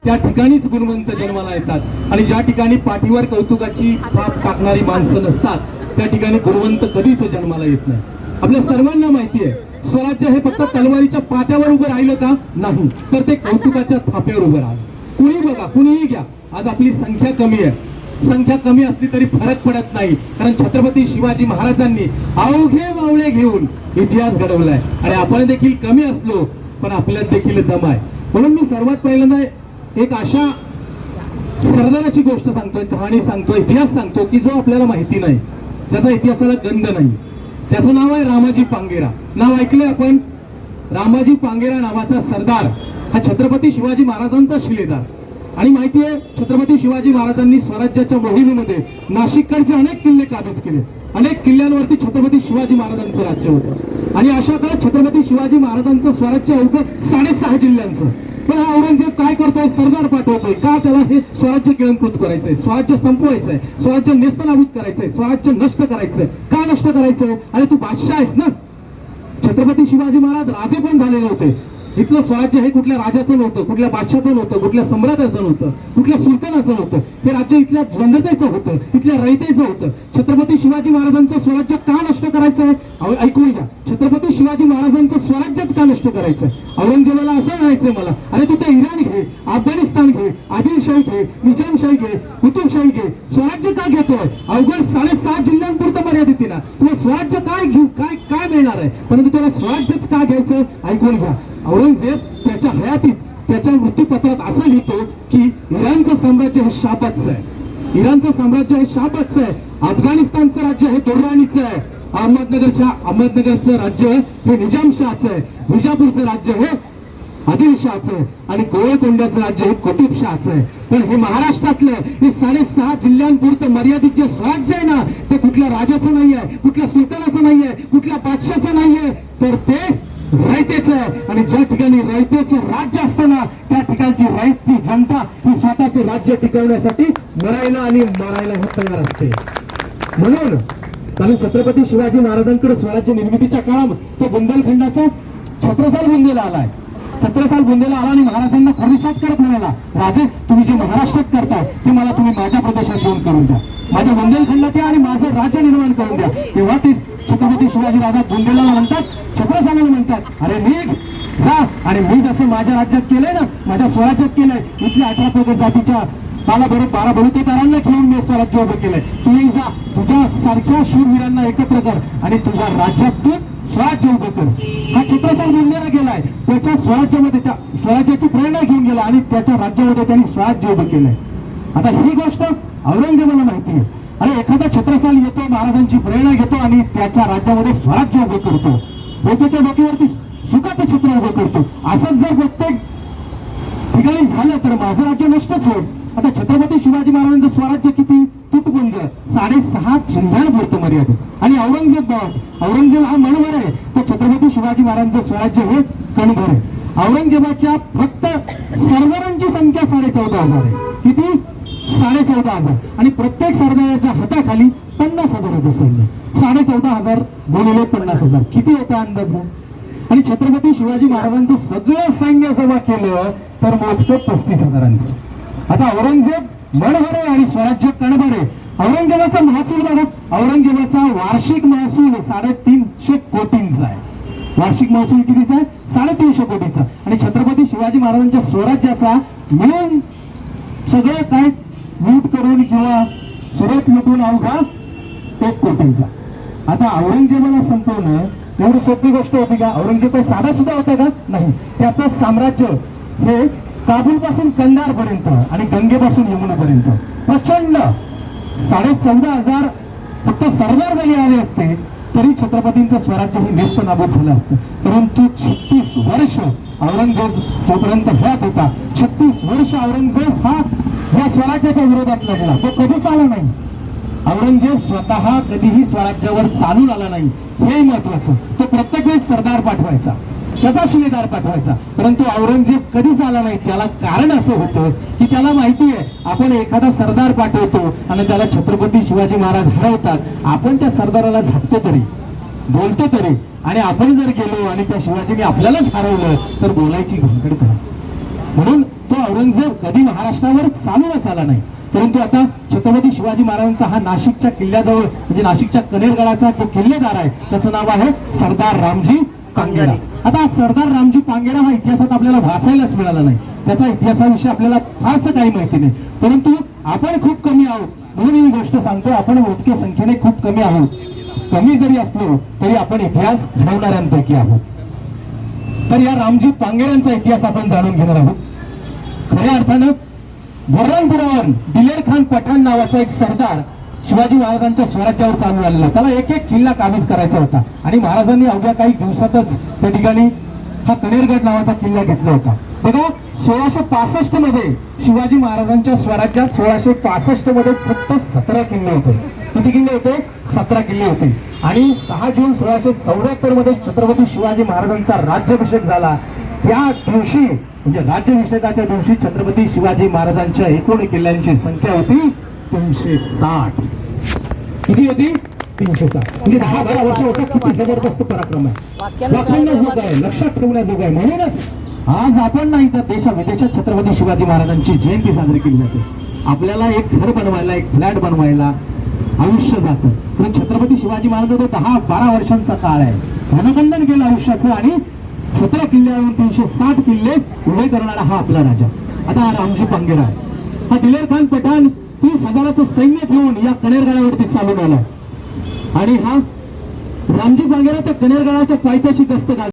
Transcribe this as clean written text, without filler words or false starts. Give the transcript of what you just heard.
त्या ठिकाणीच गुणवंत जन्माला येतात आणि ज्या ठिकाणी पाठीवर कौतुकाची थाप टाकणारी माणसं नसतात त्या ठिकाणी गुणवंत कधीच जन्माला येत नाही. आपल्या सर्वांना माहिती आहे स्वराज्य हे फक्त तलवारीच्या पात्यावर उभं राहिलं का? नाही, तर ते कौतुकाच्या थाप्यावर उभं राहिलं. कुणी बघा, कुणीही घ्या, आज आपली संख्या कमी आहे. संख्या कमी असली तरी फरक पडत नाही, कारण छत्रपती शिवाजी महाराजांनी अवघे मावळे घेऊन इतिहास घडवलाय आणि आपण देखील कमी असलो पण आपल्यात देखील दम आहे. म्हणून मी सर्वात पहिल्यांदा एक अशा सरदाराची गोष्ट सांगतोय, कहाणी सांगतोय, इतिहास सांगतो की जो आपल्याला माहिती नाही, ज्याचा इतिहासाला गंध नाही. त्याचं नाव आहे रामाजी पांगेरा. नाव ऐकलंय आपण? रामाजी पांगेरा नावाचा सरदार हा छत्रपती शिवाजी महाराजांचा शिलेदार. आणि माहिती आहे छत्रपती शिवाजी महाराजांनी स्वराज्याच्या मोहिमेमध्ये नाशिककडचे अनेक किल्ले काबीज केले. अनेक किल्ल्यांवरती छत्रपती शिवाजी महाराजांचं राज्य होतं आणि अशा काळात छत्रपती शिवाजी महाराजांचं स्वराज्य अवघं 6.5 जिल्ह्यांचं. पण हा औरंगजेब काय करतोय? सरदार पाठवतोय का? त्याला हे स्वराज्य गिळंकृत करायचंय, स्वराज्य संपवायचंय, स्वराज्य नेस्तनाबूत करायचंय, स्वराज्य नष्ट करायचंय. का नष्ट करायचंय? अरे तू बादशाह आहेस ना. छत्रपती शिवाजी महाराज राजे पण झालेले होते. इथलं स्वराज्य हे कुठल्या राजाचं नव्हतं, कुठल्या बादशाचं नव्हतं, कुठल्या सम्राटाचं नव्हतं, कुठल्या सुलतानाचं नव्हतं. हे राज्य इथल्या जनतेचं होतं, इथल्या रयतेचं होतं. छत्रपती शिवाजी महाराजांचं स्वराज्य का नष्ट करायचंय? ऐकून घ्या, छत्रपती शिवाजी महाराजांचं स्वराज्यच का नष्ट करायचंय? औरंगजेबाला असं म्हणायचंय मला, अरे तू ते इराण घे, अफगाणिस्तान घे, आदिलशाही घे, निजामशाही घे, कुतुबशाही घे, स्वराज्य का घेतोय? अवघड 6.5 जिल्ह्यांपुरतं मर्यादित ना. तुला स्वराज्य काय घेऊ, काय काय मिळणार आहे? परंतु त्याला स्वराज्यच का घ्यायचं? ऐकून घ्या, औरंगजेब त्याच्या हयातीत त्याच्या मृत्यूपत्रात असं लिहितो की इराणचं साम्राज्य हे शापच आहे, इराणचं साम्राज्य हे शापच आहे, अफगाणिस्तानचं राज्य हे दुर्राणीचं आहे, अहमदनगरचं राज्य हे निजामशाहचं आहे, विजापूरचं राज्य हे आदिलशाहचं आहे आणि गोळकोंड्याचं राज्य हे कुतुबशाहचं आहे. पण हे महाराष्ट्रातलं हे 6.5 जिल्ह्यांपुरतं मर्यादित जे स्वराज्य आहे ना, ते कुठल्या राजाचं नाही आहे, कुठल्या सुलतानाचं नाही आहे, कुठल्या बादशाचं नाही आहे, तर ते रयतेचं आहे. आणि ज्या ठिकाणी रयतेचं राज्य असतं ना, त्या ठिकाणची रयतची जनता ही स्वतःचे राज्य टिकवण्यासाठी मरायला आणि मारायला तयार असते. म्हणून कारण छत्रपती शिवाजी महाराजांकडे स्वराज्य निर्मितीच्या काळात तो बुंदेलखंडाचा छत्रसाल बुंदेला आलाय. छत्रसाल बुंदेला आला आणि महाराजांना प्रतिसाद करत म्हणाला, राजे तुम्ही जे महाराष्ट्रात करताय ते मला तुम्ही माझ्या प्रदेशात येऊन करून द्या, माझ्या बुंदेलखंडात या आणि माझं राज्य निर्माण करून द्या. तेव्हा ते छत्रपती शिवाजी राजा बुंदेलाला म्हणतात, छत्रसालाला म्हणतात, अरे निघ जा, आणि मी जसं माझ्या राज्यात केलंय ना, माझ्या स्वराज्यात केलंय, इथल्या 18 प्रगत जातीच्या 12 बलुतेदारांना घेऊन मी स्वराज्य उभं केलंय, तूही जा, तुझ्या सारख्या शूरवीरांना एकत्र कर आणि तुझ्या राज्यात तू स्वराज्य उभं कर. हा छत्रसाल बुंदेला गेलाय, त्याच्या स्वराज्यामध्ये त्या स्वराज्याची प्रेरणा घेऊन गेला आणि त्याच्या राज्यामध्ये त्यांनी स्वराज्य उभं केलंय. आता ही गोष्ट औरंगजेबाला माहिती आहे. अरे एखादा छत्रसाल येतो, महाराजांची प्रेरणा घेतो आणि त्याच्या राज्यामध्ये स्वराज्य उभं करतो, त्याच्या डोक्यावरती सुखाचं चित्र उभं करतो. असंच जर प्रत्येक ठिकाणी झालं तर माझं राज्य नष्टच होईल. आता छत्रपती शिवाजी महाराजांचं स्वराज्य किती तुटपुंज, 6.5 जिल्ह्यांपुरतं मर्यादित. आणि औरंगजेब हा मनभर आहे, तर छत्रपती शिवाजी महाराजांचं स्वराज्य हे कणभर आहे. औरंगजेबाच्या फक्त सरदारांची संख्या 14,500 आहे. किती? 14,500. आणि प्रत्येक सरदाराच्या हाताखाली 50,000 सैन्य. 14,500 गुणिले 50,000 किती होता अंदाज? आणि छत्रपती शिवाजी महाराजांचं सगळं सैन्य जमा केलं तर मोजकं 35,000. आता औरंगजेब मनभर आहे आणि स्वराज्य कणभर आहे. औरंगजेबाचा महसूल बघा, औरंगजेबाचा वार्षिक महसूल 350 कोटींचा आहे. वार्षिक महसूल कितीचा आहे? 350 कोटीचा. आणि छत्रपती शिवाजी महाराजांच्या स्वराज्याचा मिळून सगळं काय लूट करून किंवा सुरत लुटून अवघा 1 कोटींचा. आता औरंगजेबाला संपवणं एवढी सोपी गोष्ट होती का? औरंगजेब काही साधा सुद्धा होता का? नाही. त्याचं साम्राज्य हे काबूल पासून कंधार पर्यंत आणि गंगेपासून यमुनापर्यंत प्रचंड 14,500 फक्त सरदार जरी आले असते तरी छत्रपतींचं स्वराज्य हे नेस्त नाबूद झालं असतं. परंतु 36 वर्ष औरंगजेब तोपर्यंत ह्यात होता. 36 वर्ष औरंगजेब हा या स्वराज्याच्या विरोधात लढला. तो कधीच आला नाही. औरंगजेब स्वतः कधीही स्वराज्यावर चालून आला नाही, हे महत्वाचं. तो प्रत्येक वेळेस सरदार पाठवायचा, त्याचा शिलेदार पाठवायचा, परंतु औरंगजेब कधीच आला नाही. त्याला कारण असं होतं की त्याला माहिती आहे आपण एखादा सरदार पाठवतो आणि त्याला छत्रपती शिवाजी महाराज हरवतात, आपण त्या सरदाराला झापतो तरी, बोलतो तरी, आणि आपण जर गेलो आणि त्या शिवाजीने आपल्यालाच हरवलं तर बोलायची घनगड करा. म्हणून तो औरंगजेब कधी महाराष्ट्रावर चालूनच आला नाही, परंतु आता छत्रपती शिवाजी महाराजांचा हा नाशिकच्या किल्ल्याजवळ म्हणजे नाशिकच्या कनेरगडाचा जो किल्लेदार आहे त्याचं नाव आहे सरदार रामजी पांगेरा. आता सरदार रामजी पांगेरा हा इतिहासात आपल्याला वाचायलाच मिळाला नाही, त्याचा इतिहासाविषयी आपल्याला फारसं काही माहिती नाही, परंतु आपण खूप कमी आहोत म्हणून ही गोष्ट सांगतो. आपण मोजक्या संख्येने खूप कमी आहोत. कमी जरी असलो तरी आपण इतिहास घडवणाऱ्यांपैकी आहोत. तर या रामजी पांगेरांचा इतिहास आपण जाणून घेणार आहोत. खऱ्या अर्थानं बुरहानपुरावर दिलेर खान पठाण नावाचा एक सरदार शिवाजी महाराजांच्या स्वराज्यावर चालू आलेला. त्याला एक एक किल्ला काबीज करायचा होता आणि महाराजांनी अवघ्या काही दिवसातच त्या ठिकाणी हा कनेरगड नावाचा किल्ला घेतला होता. बघा 1665 मध्ये शिवाजी महाराजांच्या स्वराज्यात 1665 मध्ये फक्त 17 किल्ले होते. किती किल्ले होते? 17 किल्ले होते. आणि 6 जून 1674 मध्ये छत्रपती शिवाजी महाराजांचा राज्याभिषेक झाला. त्या दिवशी म्हणजे राज्याभिषेकाच्या दिवशी छत्रपती शिवाजी महाराजांच्या एकूण किल्ल्यांची संख्या होती 360. किती होती? 360. म्हणजे 10-12 वर्ष होता. किती जबरदस्त पराक्रम आहे, वाखाणण्याजोग आहे, लक्षात ठेवण्याजोग आहे. म्हणूनच आज आपण नाही तर देशा विदेशात छत्रपती शिवाजी महाराजांची जयंती साजरी केली जाते. आपल्याला एक घर बनवायला, एक फ्लॅट बनवायला आयुष्य जातं, पण छत्रपती शिवाजी महाराज तो 10-12 वर्षांचा काळ आहे. घनकंदन केलं आयुष्याचं आणि 17 किल्ल्यावरून 360 किल्ले उभे करणारा हा आपला राजा. आता हा रामजी पांगेरा हा दिलेर खान पठाण 30,000चं सैन्य घेऊन या कनेरगडावरती चालून आला आणि हा रामजी पांगेरा त्या कनेरगडाच्या पायथ्याशी गस्त घालतो.